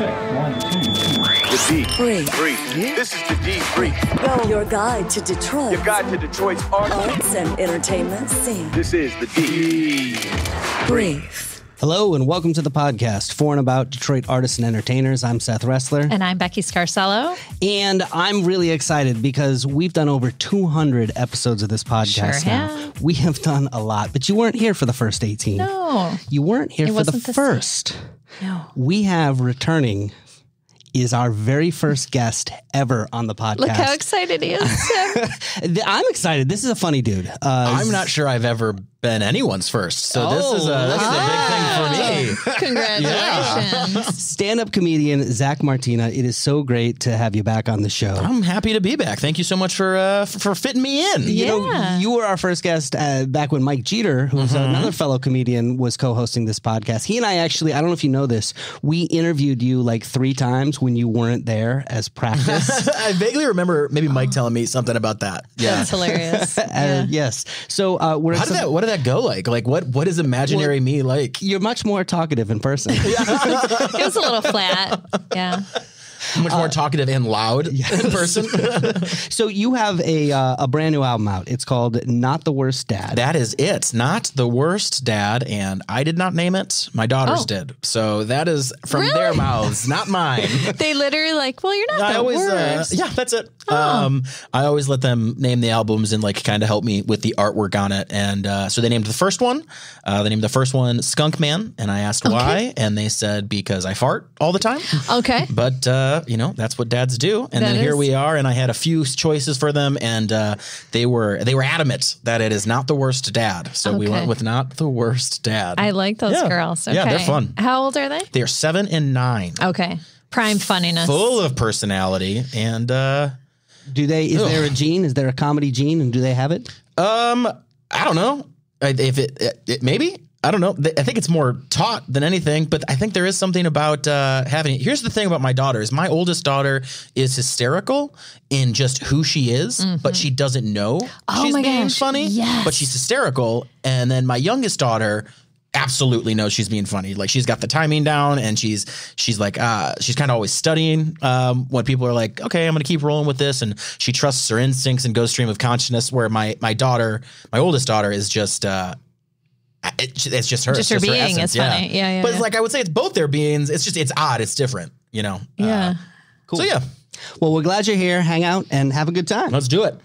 Check. 1, 2, 3. The D. Brief. This is the D Brief. Yo, your guide to Detroit. Your guide to Detroit's arts and entertainment scene. This is the D Brief. Hello and welcome to the podcast for and about Detroit artists and entertainers. I'm Seth Ressler. And I'm Becky Scarcello. And I'm really excited because we've done over 200 episodes of this podcast now. We have done a lot, but you weren't here for the first 18. No. You weren't here for the first. No. We have returning is our very first guest ever on the podcast. Look how excited he is. I'm excited. This is a funny dude. I'm not sure I've ever been anyone's first. So this is a big thing for me. Congratulations. Yeah. Stand-up comedian Zach Martina. It is so great to have you back on the show. I'm happy to be back. Thank you so much for fitting me in. You know, you were our first guest back when Mike Jeter, who's another fellow comedian, was co-hosting this podcast. He and I actually, I don't know if you know this, we interviewed you like 3 times when you weren't there as practice. I vaguely remember maybe Mike telling me something about that. Yeah. That's hilarious. Yes. So what did that go like? Like what is imaginary me like? You're much more talkative in person. It was a little flat. Yeah. Much more talkative and loud in person. So you have a brand new album out. It's called Not the Worst Dad. That is it. Not the Worst Dad. And I did not name it. My daughters did. So that is from their mouths, not mine. They literally like, well, you're not the worst. Yeah, that's it. I always let them name the albums and like kind of help me with the artwork on it. And so they named the first one. They named the first one Skunk Man. And I asked why. And they said, because I fart all the time. Okay. But, you know, that's what dads do. And then here we are. And I had a few choices for them. And they were adamant that it is not the worst dad. So we went with Not the Worst Dad. I like those girls. Okay. Yeah, they're fun. How old are they? They're 7 and 9. Okay. Prime funniness. Full of personality. And is there a gene? Is there a comedy gene? And do they have it? I don't know. If it maybe. I don't know. I think it's more taught than anything, but I think there is something about having it. Here's the thing about my daughters. My oldest daughter is hysterical in just who she is, but she doesn't know she's being funny, but she's hysterical. And then my youngest daughter absolutely knows she's being funny. Like she's got the timing down and she's like, she's kind of always studying when people are like, okay, I'm going to keep rolling with this. And she trusts her instincts and goes stream of consciousness, where my oldest daughter is just, it's just her. Just her being is funny. Yeah. But it's like, I would say it's both their beings. It's just, it's odd. It's different, you know? Yeah. Cool. So yeah. Well, we're glad you're here. Hang out and have a good time. Let's do it.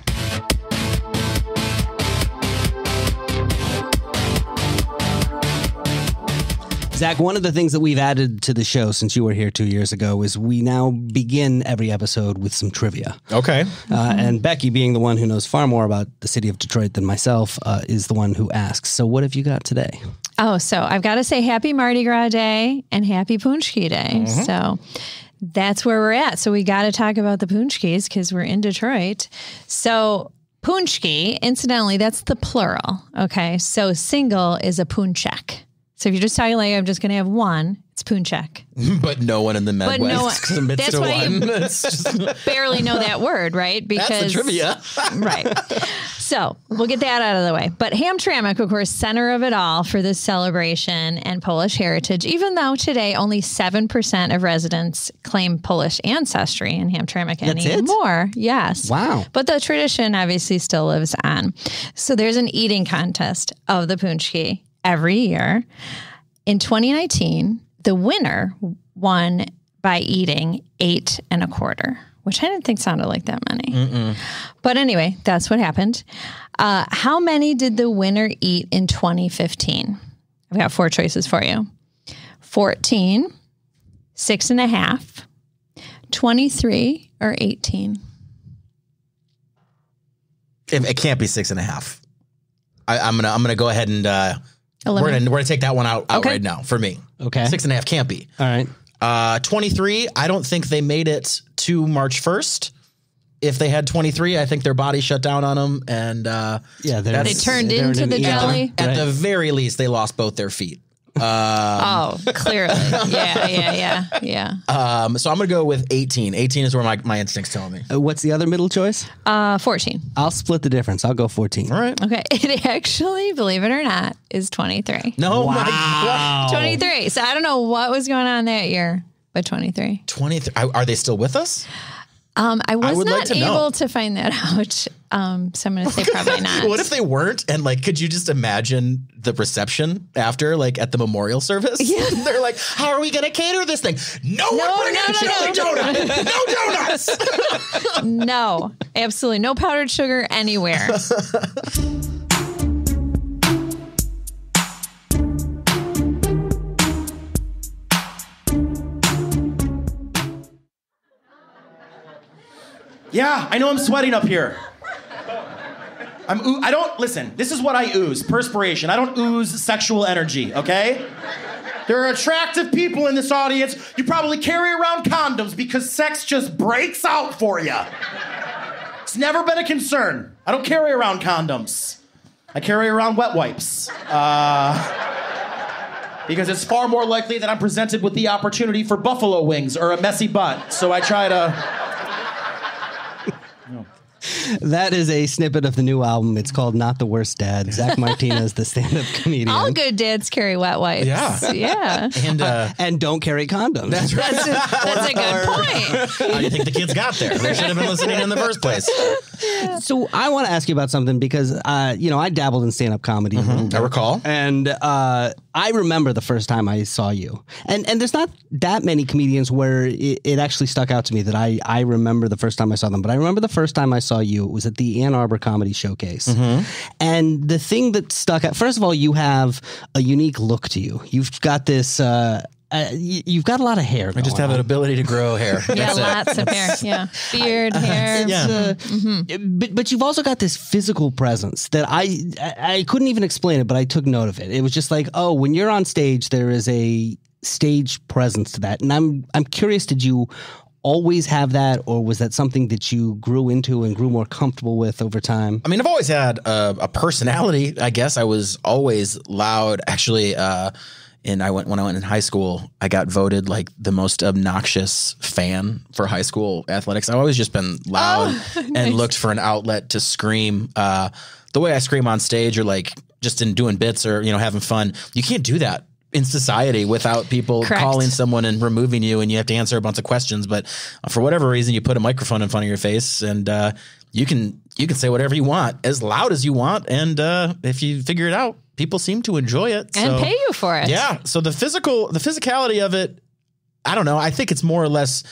Zach, one of the things that we've added to the show since you were here 2 years ago is we now begin every episode with some trivia. Okay. And Becky, being the one who knows far more about the city of Detroit than myself, is the one who asks. So what have you got today? Oh, so I've got to say Happy Mardi Gras Day and Happy Punchki Day. So that's where we're at. So we got to talk about the Punchkis because we're in Detroit. So Punchki, incidentally, that's the plural. Okay. So single is a punchek. So if you're just talking like I'm just going to have one, it's punchek. But no one in the Midwest admits to one. That's why you barely know that word, right? Because that's the trivia. Right. So we'll get that out of the way. But Hamtramck, of course, center of it all for this celebration and Polish heritage, even though today only 7% of residents claim Polish ancestry in Hamtramck anymore. Yes. Wow. But the tradition obviously still lives on. So there's an eating contest of the punchki every year. In 2019, the winner won by eating 8 1/4, which I didn't think sounded like that many. But anyway, that's what happened. How many did the winner eat in 2015? I've got 4 choices for you. 14, 6 1/2, 23, or 18. It can't be 6 1/2. I'm gonna go ahead and we're gonna take that one out right now for me. Okay. 6 1/2 can't be. All right. 23. I don't think they made it to March 1st. If they had 23, I think their body shut down on them, and they turned into the jelly. At the very least, they lost both their feet. Clearly. Yeah. So I'm going to go with 18. 18 is where my instincts tell me. What's the other middle choice? 14. I'll split the difference. I'll go 14. All right. Okay. It actually, believe it or not, is 23. No, wow. my God. 23. So I don't know what was going on that year. with 23. 23. Are they still with us? I was would not like to know. able to find that out. So I'm going to say probably not. What if they weren't? And like, could you just imagine the reception after, like at the memorial service? Yeah. They're like, how are we going to cater this thing? No one bring a jelly donut. No donuts. No, absolutely. No powdered sugar anywhere. Yeah, I know I'm sweating up here. I don't, listen, this is what I ooze, perspiration. I don't ooze sexual energy, okay? There are attractive people in this audience. You probably carry around condoms because sex just breaks out for you. It's never been a concern. I don't carry around condoms. I carry around wet wipes. Because it's far more likely that I'm presented with the opportunity for buffalo wings or a messy butt. So I try to... That is a snippet of the new album. It's called Not the Worst Dad. Zach Martina is the stand-up comedian. All good dads carry wet wipes. Yeah. Yeah. And don't carry condoms. That's right. That's a good point. How do you think the kids got there? They should have been listening in the first place. So I want to ask you about something because, I dabbled in stand-up comedy. I recall. And I remember the first time I saw you. And there's not that many comedians where it actually stuck out to me that I remember the first time I saw them. But I remember the first time I saw you, it was at the Ann Arbor Comedy Showcase. And the thing that stuck out, first of all, you have a unique look to you. You've got this... you've got a lot of hair. I just have an ability to grow hair. Yeah, That's it. lots of hair. Yeah. Beard, hair. But you've also got this physical presence that I couldn't even explain it, but I took note of it. It was just like, oh, when you're on stage, there is a stage presence to that. And I'm curious, did you always have that, or was that something that you grew into and grew more comfortable with over time? I mean, I've always had a personality. I guess I was always loud. Actually, when I went in high school, I got voted like the most obnoxious fan for high school athletics. I've always just been loud and looked for an outlet to scream. The way I scream on stage or like just in doing bits or, having fun, you can't do that in society without people calling someone and removing you and you have to answer a bunch of questions. But for whatever reason, you put a microphone in front of your face and you can say whatever you want as loud as you want. And if you figure it out, people seem to enjoy it. And pay you for it. Yeah. So the physicality of it, I don't know. I think it's more or less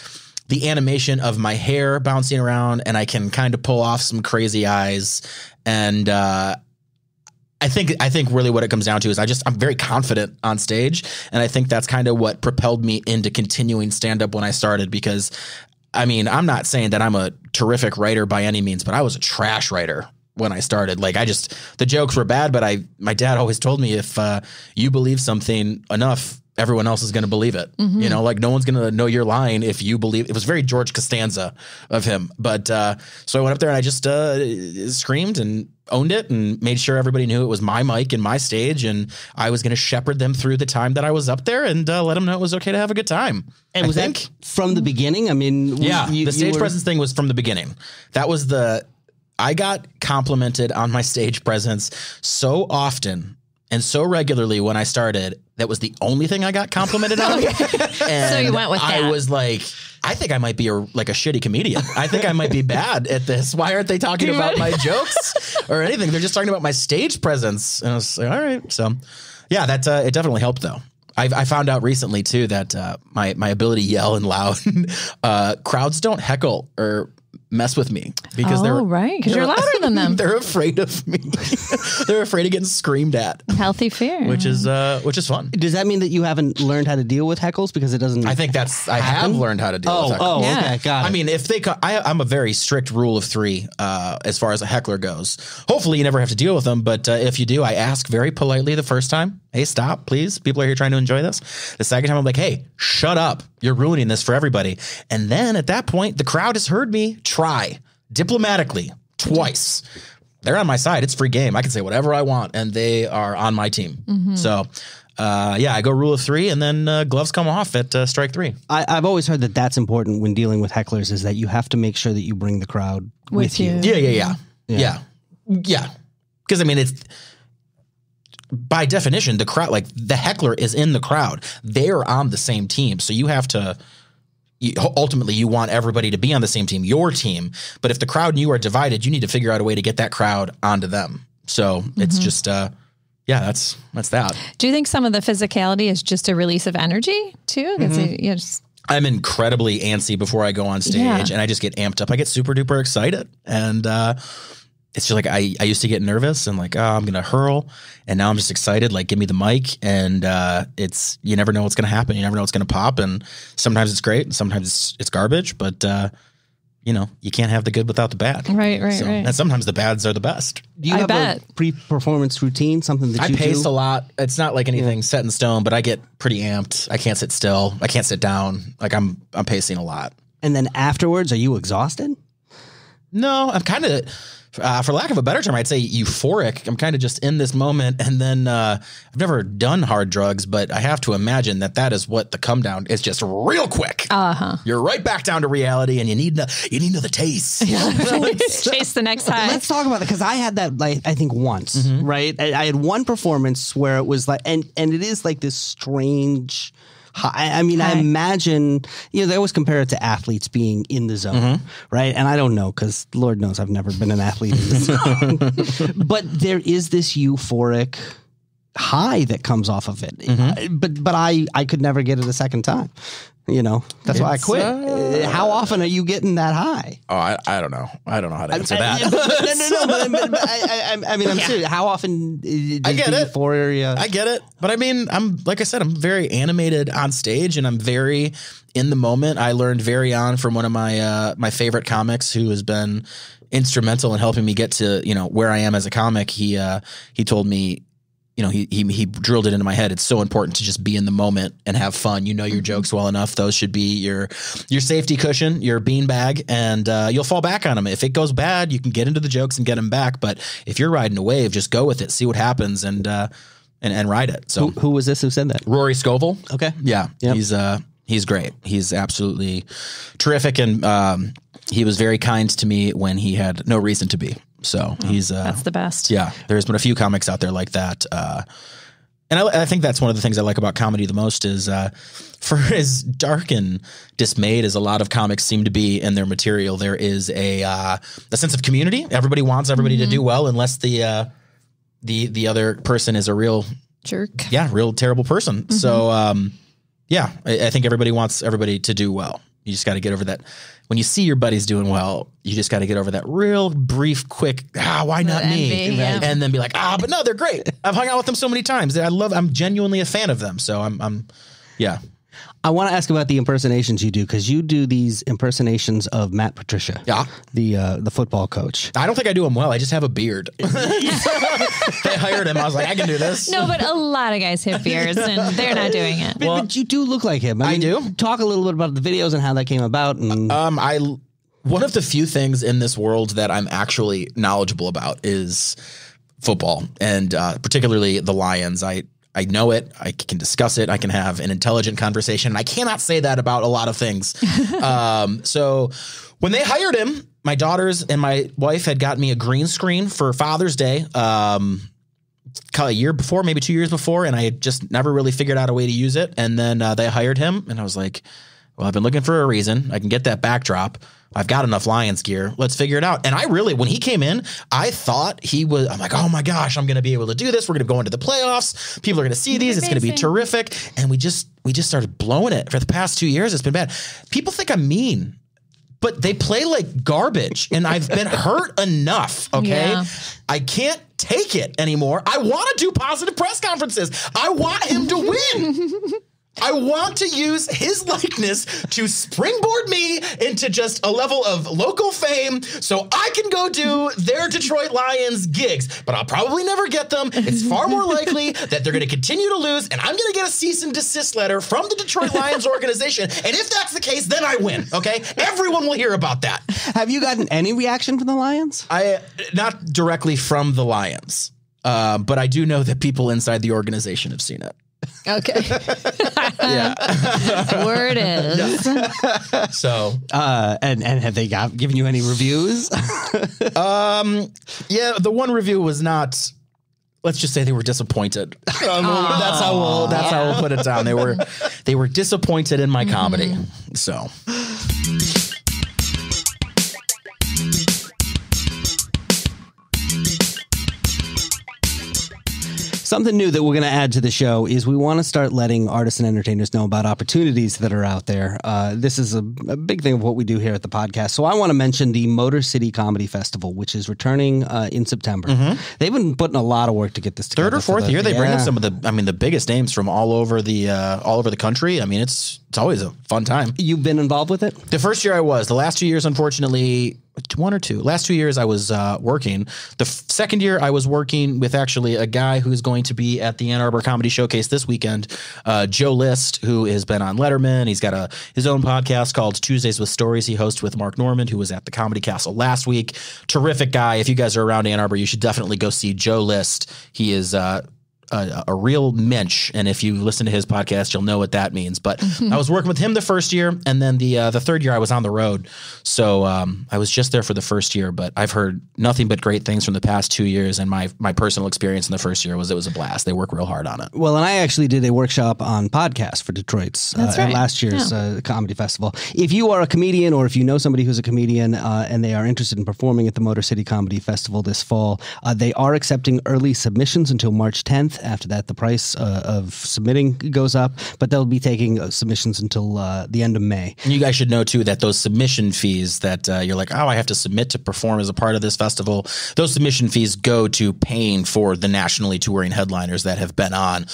the animation of my hair bouncing around and I can kind of pull off some crazy eyes. And I think really what it comes down to is I'm very confident on stage. And I think that's kind of what propelled me into continuing stand-up when I started, because I mean, I'm not saying that I'm a terrific writer by any means, but I was a trash writer when I started. Like the jokes were bad, but my dad always told me if you believe something enough, everyone else is going to believe it. Like no one's going to know you're lying if you believe. It was very George Costanza of him. But so I went up there and I just screamed and owned it and made sure everybody knew it was my mic and my stage. And I was going to shepherd them through the time that I was up there and let them know it was okay to have a good time. And was that from the beginning? I mean, the stage presence thing was from the beginning. That was I got complimented on my stage presence so often and so regularly when I started. That was the only thing I got complimented on. And so you went with that. I was like, I think I might be a shitty comedian. I think I might be bad at this. Why aren't they talking about my jokes or anything? They're just talking about my stage presence. And I was like, all right. So yeah, that it definitely helped though. I found out recently too that my ability to yell and loud, crowds don't heckle or mess with me because you're louder than them. They're afraid of me. They're afraid of getting screamed at. Healthy fear, which is fun. Does that mean that you haven't learned how to deal with heckles because it doesn't? I think I have learned how to deal with heckles. Oh, yeah. Okay, got it. I mean, if they, I'm a very strict rule of 3 as far as a heckler goes. Hopefully, you never have to deal with them, but if you do, I ask very politely the first time. Hey, stop, please. People are here trying to enjoy this. The second time, I'm like, hey, shut up. You're ruining this for everybody. And then at that point, the crowd has heard me try diplomatically twice. They're on my side. It's free game. I can say whatever I want, and they are on my team. So, I go rule of 3, and then gloves come off at strike 3. I've always heard that that's important when dealing with hecklers is that you have to make sure that you bring the crowd with you. Yeah. Because, I mean, it's... by definition, the crowd, like the heckler is in the crowd. They're on the same team. So you have to ultimately you want everybody to be on the same team, your team. But if the crowd and you are divided, you need to figure out a way to get that crowd onto them. So it's just, that's that. Do you think some of the physicality is just a release of energy too? I'm incredibly antsy before I go on stage and I just get amped up. I get super duper excited. And it's just like I used to get nervous and like, oh, I'm going to hurl. And now I'm just excited. Like, give me the mic. And you never know what's going to happen. You never know what's going to pop. And sometimes it's great. And sometimes it's garbage. But, you can't have the good without the bad. Right. And sometimes the bads are the best. Do you have a pre-performance routine, something that I you do? pace a lot. It's not like anything set in stone, but I get pretty amped. I can't sit still. I can't sit down. Like I'm pacing a lot. And then afterwards, are you exhausted? No, I'm kind of, for lack of a better term, I'd say euphoric. I'm kind of just in this moment. And then I've never done hard drugs, but I have to imagine that is what the come down is, just real quick. You're right back down to reality, and you need the taste. Chase the next high. Let's talk about it, because I had that, like, I think once, right? I had one performance where it was like, and it is like this strange high. I mean, I imagine, they always compare it to athletes being in the zone, right? And I don't know, because Lord knows I've never been an athlete in the zone. But there is this euphoric high that comes off of it. But I could never get it a second time. That's why I quit. How often are you getting that high? Oh, I don't know. I don't know how to answer that. I mean, I'm serious. How often I get it. Euphoria? I get it. But I mean, like I said, I'm very animated on stage, and I'm very in the moment. I learned very on from one of my favorite comics who has been instrumental in helping me get to, where I am as a comic. He told me, he drilled it into my head. It's so important to just be in the moment and have fun. Your jokes well enough. Those should be your safety cushion, your beanbag, and you'll fall back on them. If it goes bad, you can get into the jokes and get them back. But if you're riding a wave, just go with it, see what happens, and ride it. So who was this who said that? Rory Scovel. Okay. Yeah. Yep. He's great. He's absolutely terrific. And he was very kind to me when he had no reason to be. So that's the best. Yeah. There's been a few comics out there like that. And I think that's one of the things I like about comedy the most is for as dark and dismayed as a lot of comics seem to be in their material, there is a sense of community. Everybody wants everybody to do well, unless the other person is a real jerk. Yeah. Real terrible person. So, I think everybody wants everybody to do well. You just got to get over that. When you see your buddies doing well, you just got to get over that real brief, quick, why not me? Envy, yeah. And then be like, but no, they're great. I've hung out with them so many times. I'm genuinely a fan of them. So I'm I want to ask about the impersonations you do, because you do these impersonations of Matt Patricia, the football coach. I don't think I do them well. I just have a beard. They hired him. I was like, I can do this. No, but a lot of guys have beards, and they're not doing it. But you do look like him. I mean, do. Talk a little bit about the videos and how that came about. And one of the few things in this world that I'm actually knowledgeable about is football, and particularly the Lions. I know it. I can discuss it. I can have an intelligent conversation. And I cannot say that about a lot of things. So when they hired him, my daughters and my wife had got me a green screen for Father's Day a year before, maybe 2 years before, and I had just never really figured out a way to use it. And then they hired him, and I was like, well, I've been looking for a reason. I can get that backdrop. I've got enough Lions gear. Let's figure it out. And I really, when he came in, I thought I'm like, oh my gosh, I'm going to be able to do this. We're going to go into the playoffs. People are going to see these. It's going to be terrific. And we just started blowing it for the past 2 years. It's been bad. People think I'm mean, but they play like garbage, and I've been hurt enough. Okay. Yeah. I can't take it anymore. I want to do positive press conferences. I want him to win. I want to use his likeness to springboard me into just a level of local fame so I can go do their Detroit Lions gigs. But I'll probably never get them. It's far more likely that they're going to continue to lose, and I'm going to get a cease and desist letter from the Detroit Lions organization. And if that's the case, then I win, okay? Everyone will hear about that. Have you gotten any reaction from the Lions? Not directly from the Lions, but I do know that people inside the organization have seen it. Okay. Yeah. Word is. So, and have they given you any reviews? Yeah, the one review was not let's just say they were disappointed. That's how we'll put it down. They were disappointed in my comedy. So. Something new that we're going to add to the show is we want to start letting artists and entertainers know about opportunities that are out there. This is a big thing of what we do here at the podcast. So I want to mention the Motor City Comedy Festival, which is returning in September. They've been putting a lot of work to get this together. Third or fourth year, they bring in some of the biggest names from all over the country. I mean, it's always a fun time. You've been involved with it? The first year I was. The last 2 years, unfortunately, one or two. Last 2 years I was working. The second year I was working with actually a guy who's going to be at the Ann Arbor Comedy Showcase this weekend, Joe List, who has been on Letterman. He's got his own podcast called Tuesdays with Stories. He hosts with Mark Normand, who was at the Comedy Castle last week. Terrific guy. If you guys are around Ann Arbor, you should definitely go see Joe List. He is a real mensch, and if you listen to his podcast, you'll know what that means. But I was working with him the first year, and then the third year I was on the road. So I was just there for the first year, but I've heard nothing but great things from the past 2 years, and my personal experience in the first year was it was a blast. They work real hard on it. Well, and I actually did a workshop on podcasts for Detroit's right. last year's comedy festival. If you are a comedian or if you know somebody who's a comedian and they are interested in performing at the Motor City Comedy Festival this fall, they are accepting early submissions until March 10th. After that, the price of submitting goes up, but they'll be taking submissions until the end of May. And you guys should know, too, that those submission fees that you're like, oh, I have to submit to perform as a part of this festival, those submission fees go to paying for the nationally touring headliners that have been on,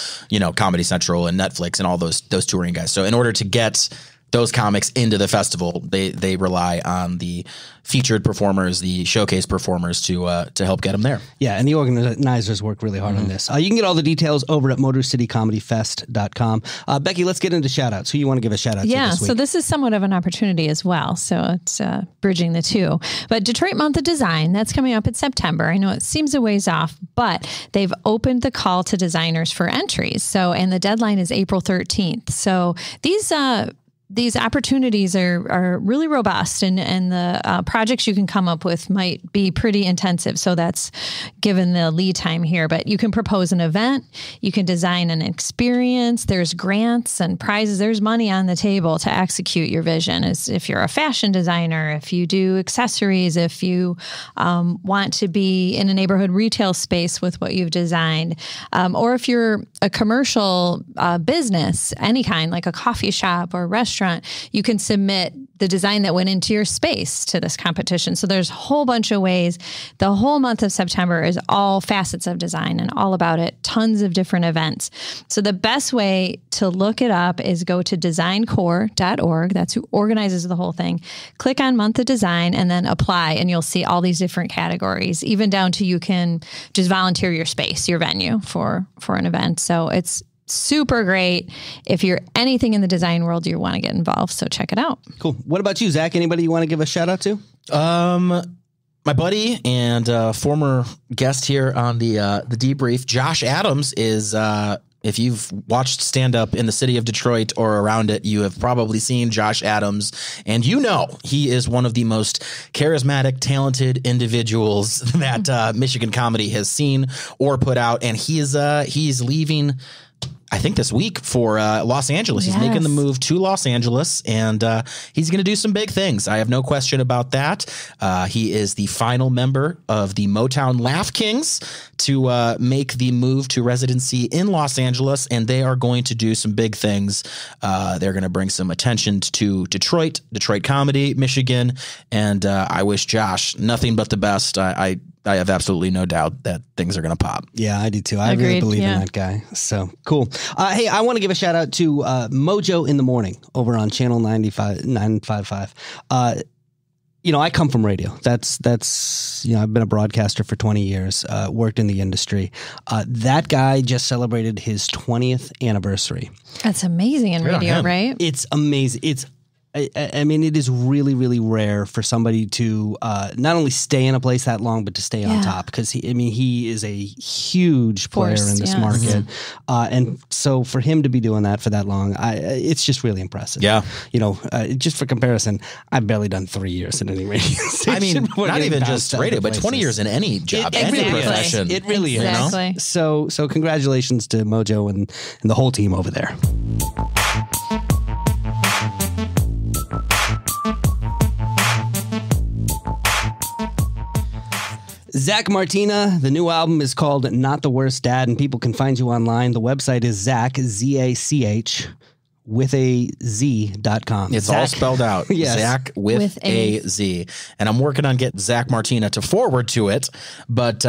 Comedy Central and Netflix and all those touring guys. So in order to get those comics into the festival, they rely on the featured performers, the showcase performers to help get them there. Yeah, and the organizers work really hard on this. You can get all the details over at motorcitycomedyfest.com. Becky, let's get into shout-outs. Who you want to give a shout-out to this week? So this is somewhat of an opportunity as well. So it's bridging the two. But Detroit Month of Design, that's coming up in September. I know it seems a ways off, but they've opened the call to designers for entries. So, and the deadline is April 13th. So these opportunities are really robust, and the projects you can come up with might be pretty intensive. So that's given the lead time here. But you can propose an event, you can design an experience. There's grants and prizes. There's money on the table to execute your vision. As if you're a fashion designer, if you do accessories, if you want to be in a neighborhood retail space with what you've designed, or if you're a commercial business, any kind, like a coffee shop or restaurant, you can submit the design that went into your space to this competition. So there's a whole bunch of ways. The whole month of September is all facets of design and all about it. Tons of different events. So the best way to look it up is go to designcore.org. That's who organizes the whole thing. Click on Month of Design and then apply, and you'll see all these different categories, even down to you can just volunteer your space, your venue for an event. So it's super great. If you're anything in the design world, you want to get involved. So check it out. Cool. What about you, Zach? Anybody you want to give a shout out to? My buddy and former guest here on the debrief, Josh Adams, is if you've watched stand-up in the city of Detroit or around it, you have probably seen Josh Adams, and he is one of the most charismatic, talented individuals that Michigan comedy has seen or put out, and he's leaving, I think, this week for Los Angeles. He's making the move to Los Angeles, and he's going to do some big things. I have no question about that. He is the final member of the Motown Laugh Kings to make the move to residency in Los Angeles, and they are going to do some big things. They're going to bring some attention to Detroit comedy, Michigan, and I wish Josh nothing but the best. I have absolutely no doubt that things are going to pop. Yeah, I do too. I really believe in that guy. So cool. Hey, I want to give a shout out to Mojo in the Morning over on Channel 955. I come from radio. That's I've been a broadcaster for 20 years, worked in the industry. That guy just celebrated his 20th anniversary. That's amazing in radio, right? It's amazing. It's I mean, it is really, really rare for somebody to not only stay in a place that long, but to stay on top. Because he is a huge player in this market, and so for him to be doing that for that long, it's just really impressive. Yeah, just for comparison, I've barely done 3 years in any radio station. I mean, not even just radio, but 20 years in any job, any profession. It really is. Exactly. So congratulations to Mojo and the whole team over there. Zach Martina, the new album is called Not the Worst Dad, and people can find you online. The website is Zach, Z-A-C-H, with a Z.com. It's all spelled out. Yes. Zach with a Z. And I'm working on getting Zach Martina to forward to it, but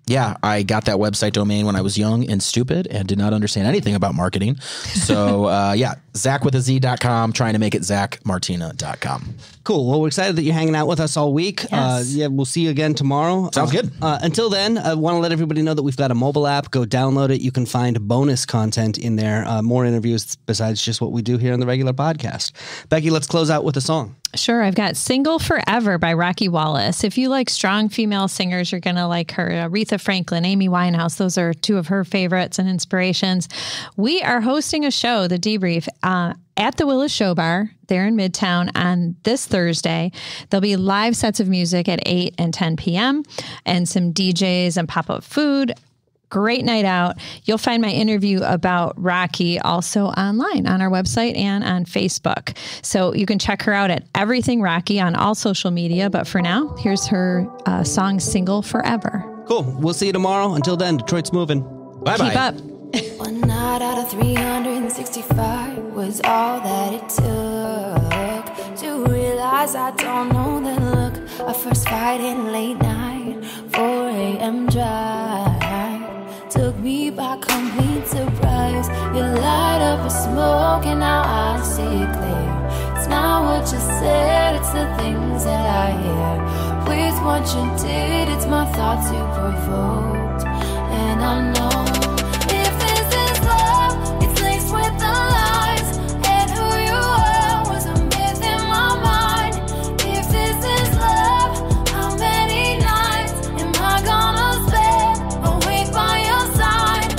yeah, I got that website domain when I was young and stupid and did not understand anything about marketing. So yeah, ZachWithAZ.com, trying to make it ZachMartina.com. Cool. Well, we're excited that you're hanging out with us all week. Yes. Yeah, we'll see you again tomorrow. Sounds good. Until then, I want to let everybody know that we've got a mobile app. Go download it. You can find bonus content in there, more interviews besides just what we do here on the regular podcast. Becky, let's close out with a song. Sure. I've got Single Forever by Rocky Wallace. If you like strong female singers, you're going to like her. Aretha Franklin, Amy Winehouse. Those are two of her favorites and inspirations. We are hosting a show, The Debrief, at the Willis Show Bar there in Midtown on this Thursday. There'll be live sets of music at 8 and 10 p.m. and some DJs and pop-up food. Great night out. You'll find my interview about Rocky also online on our website and on Facebook. So you can check her out at Everything Rocky on all social media. But for now, here's her song Single Forever. Cool. We'll see you tomorrow. Until then, Detroit's moving. Bye-bye. Keep up. One night out of 365 was all that it took to realize I don't know the look. Our first fight in late night, 4 a.m. drive took me by complete surprise. You light up a smoke and now I see it clear. It's not what you said, it's the things that I hear. With what you did, it's my thoughts you provoked. And I know with the lies, and who you are was a myth in my mind. If this is love, how many nights am I gonna spend awake by your side?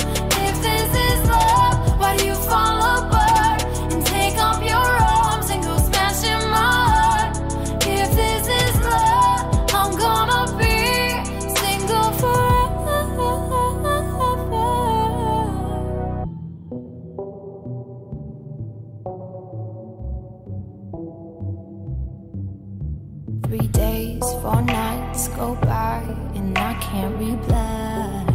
If this is love, why do you fall apart and take up your arms and go smashing my heart? If this is love, I'm gonna be single forever. 3 days, 4 nights go by and I can't reply.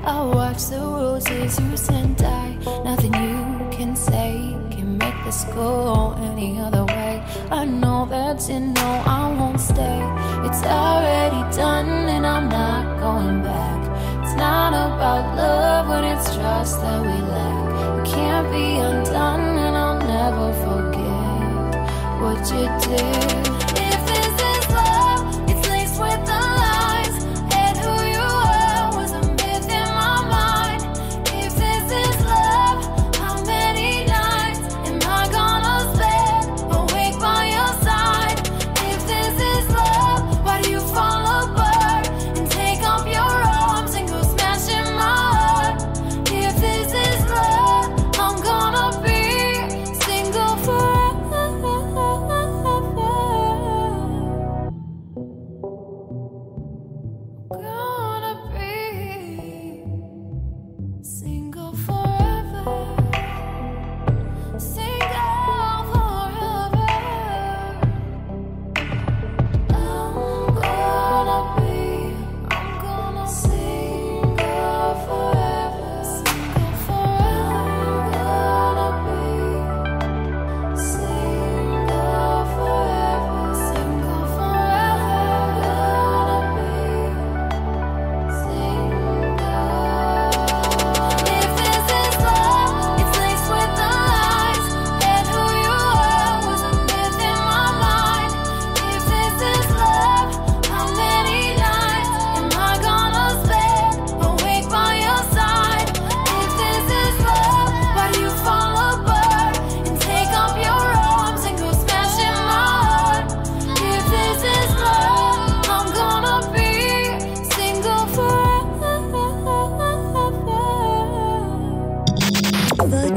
I watch the roses you send die. Nothing you can say can make this go any other way. I know that you know I won't stay. It's already done and I'm not going back. It's not about love when it's trust that we lack. It can't be undone and I'll never forget what you did. If this is love, it's laced with the lies, and who you are was a myth in my mind. If this is love, how many nights am I gonna spend awake by your side? If this is love, why do you fall apart and take up your arms and go smashing my heart? If this is love, I'm gonna be single forever.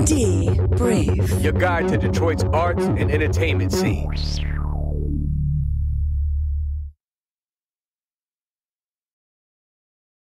Debrief. Your guide to Detroit's arts and entertainment scene.